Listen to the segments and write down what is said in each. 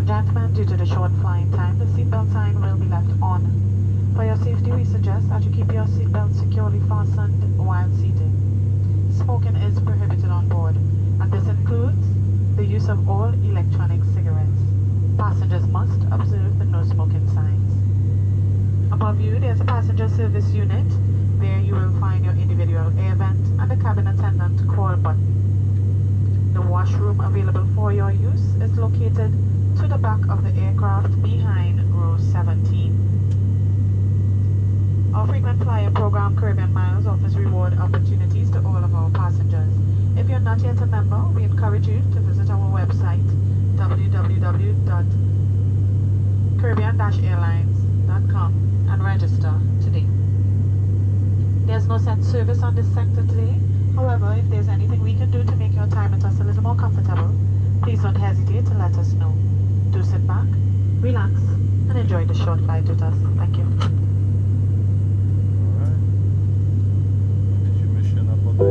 and gentlemen, due to the short flying time, the seatbelt sign will be left on. For your safety, we suggest that you keep your seatbelt securely fastened while seated. Smoking is prohibited on board, and this includes the use of all electronic cigarettes. Passengers must observe the no smoking signs. Above you, there's a passenger service unit. There you will find your individual air vent and the cabin attendant call button. The washroom available for your use is located to the back of the aircraft behind row 17. Our frequent flyer program Caribbean Miles offers reward opportunities to all of our passengers. If you're not yet a member, we encourage you to visit our website www.caribbean-airlines.com and register today. There's no set service on this sector today. However, if there's anything we can do to make your time with us a little more comfortable, please don't hesitate to let us know. Do sit back, relax, and enjoy the short flight with us. Thank you. Alright. Finish your mission up on the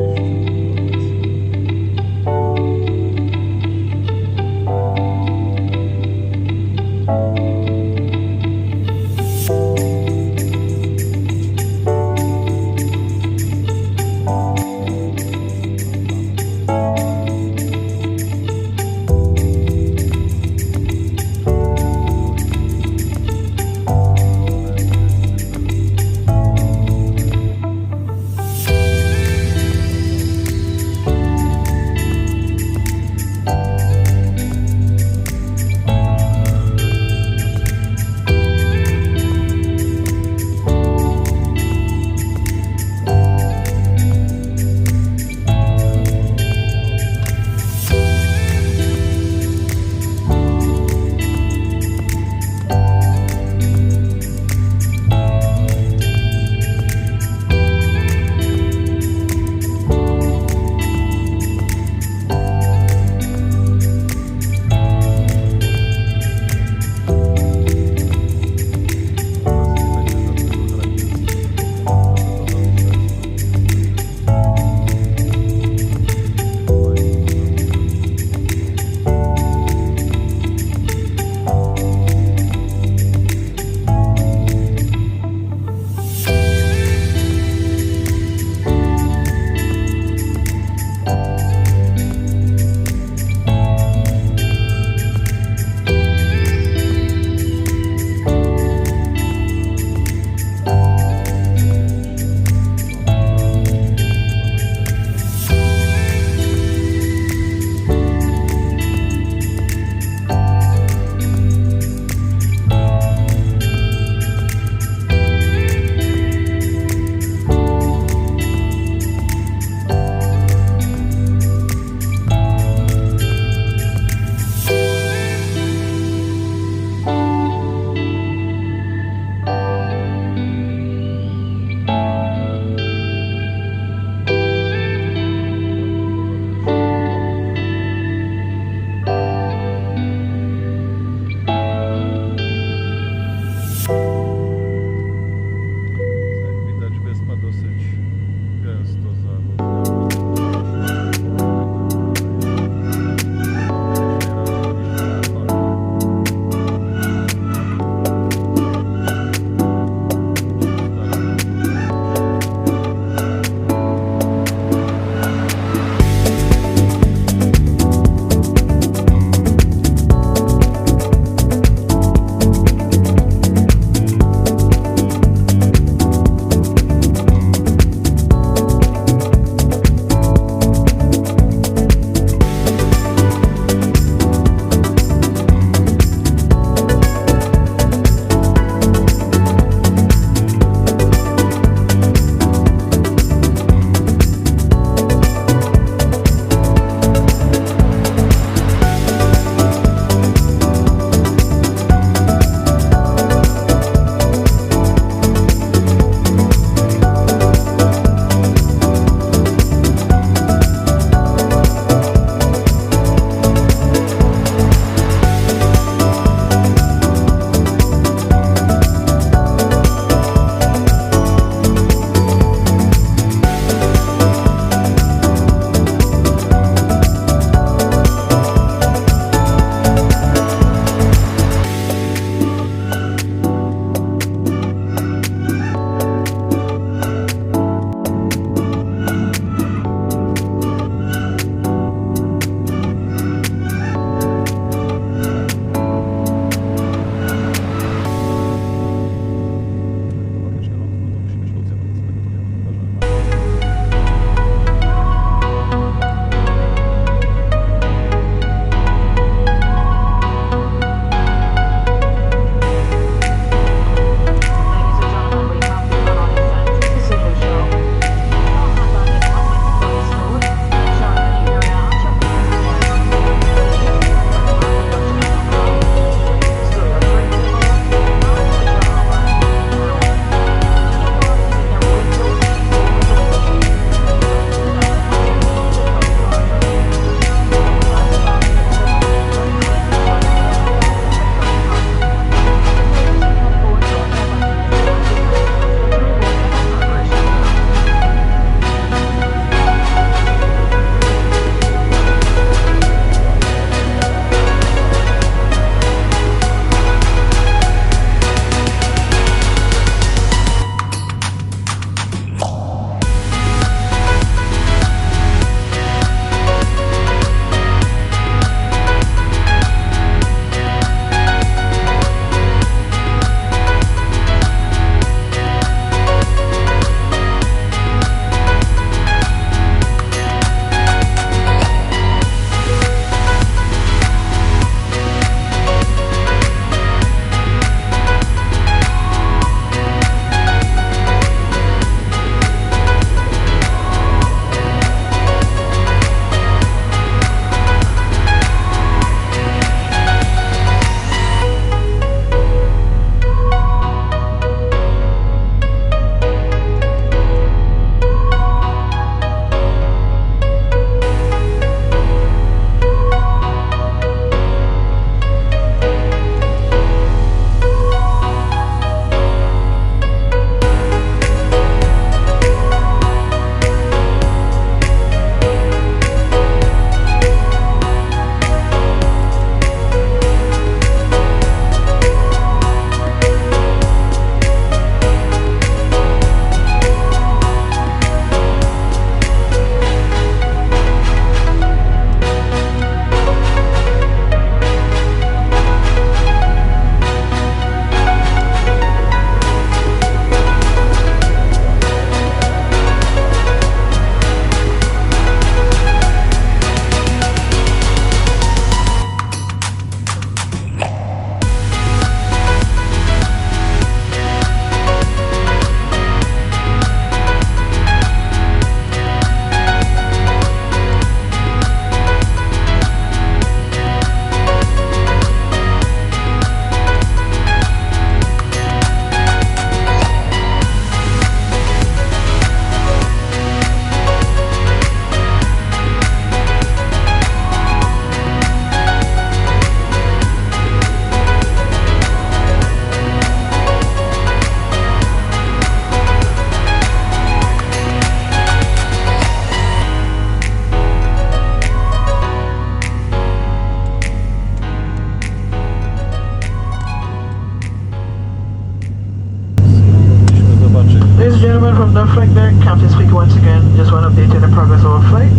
gentlemen from the flight deck, Captain speaking once again. Just want to update you on the progress of our flight.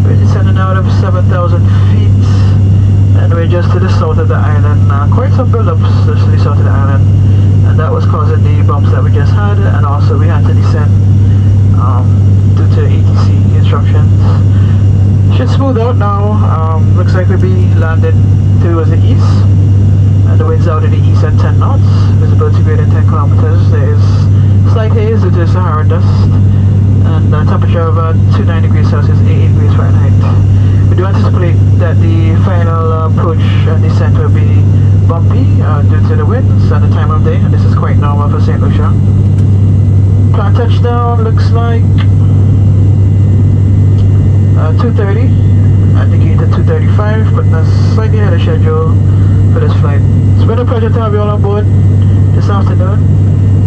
We're descending out of 7,000 feet, and we're just to the south of the island. Quite some build-ups just to the south of the island, and that was causing the bumps that we just had, and also we had to descend due to ATC instructions. Should smooth out now. Looks like we'll be landing towards the east, and the wind's out of the east at 10 knots. Visibility greater than 10 kilometers. There is slight haze due to Sahara dust, and a temperature of 29 degrees Celsius, 88 degrees Fahrenheit. We do anticipate that the final approach and descent will be bumpy due to the winds and the time of day, and this is quite normal for St. Lucia. Planned touchdown looks like 2:30, indicated 2:35, but that's slightly ahead of schedule for this flight. It's been a pleasure to have you all on board this afternoon.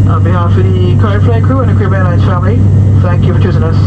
On behalf of the current flight crew and the Caribbean Airlines family, thank you for choosing us.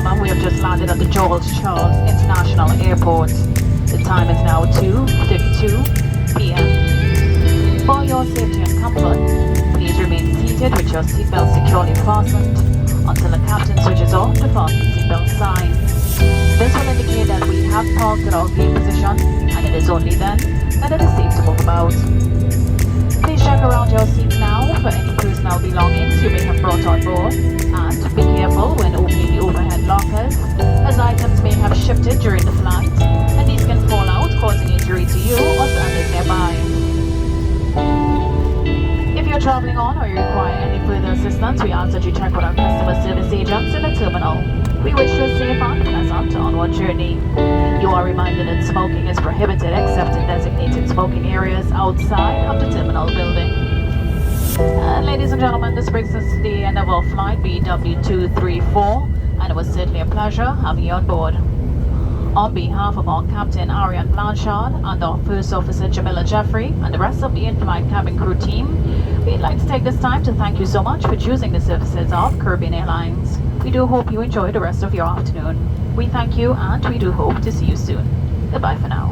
gentlemen, we have just landed at the George Charles International Airport. The time is now 2:32 p.m. For your safety and comfort, please remain seated with your seatbelt securely fastened until the captain switches off the fasten seatbelt sign. This will indicate that we have parked at our gate position, and it is only then that it is safe to move about. Please check around your seats now for any personal belongings you may have brought on board, and be careful when opening the overhead lockers, as items may have shifted during the flight, and these can fall out, causing injury to you or to others nearby. If you're traveling on or you require any further assistance, we ask that you check with our customer service agents in the terminal. We wish you a safe and pleasant onward journey. You are reminded that smoking is prohibited except in designated smoking areas outside of the terminal building. Ladies and gentlemen, this brings us to the end of our flight BW234, and it was certainly a pleasure having you on board. On behalf of our Captain Ariane Blanchard and our First Officer Jamila Jeffrey and the rest of the in-flight cabin crew team, we'd like to take this time to thank you so much for choosing the services of Caribbean Airlines. We do hope you enjoy the rest of your afternoon. We thank you and we do hope to see you soon. Goodbye for now.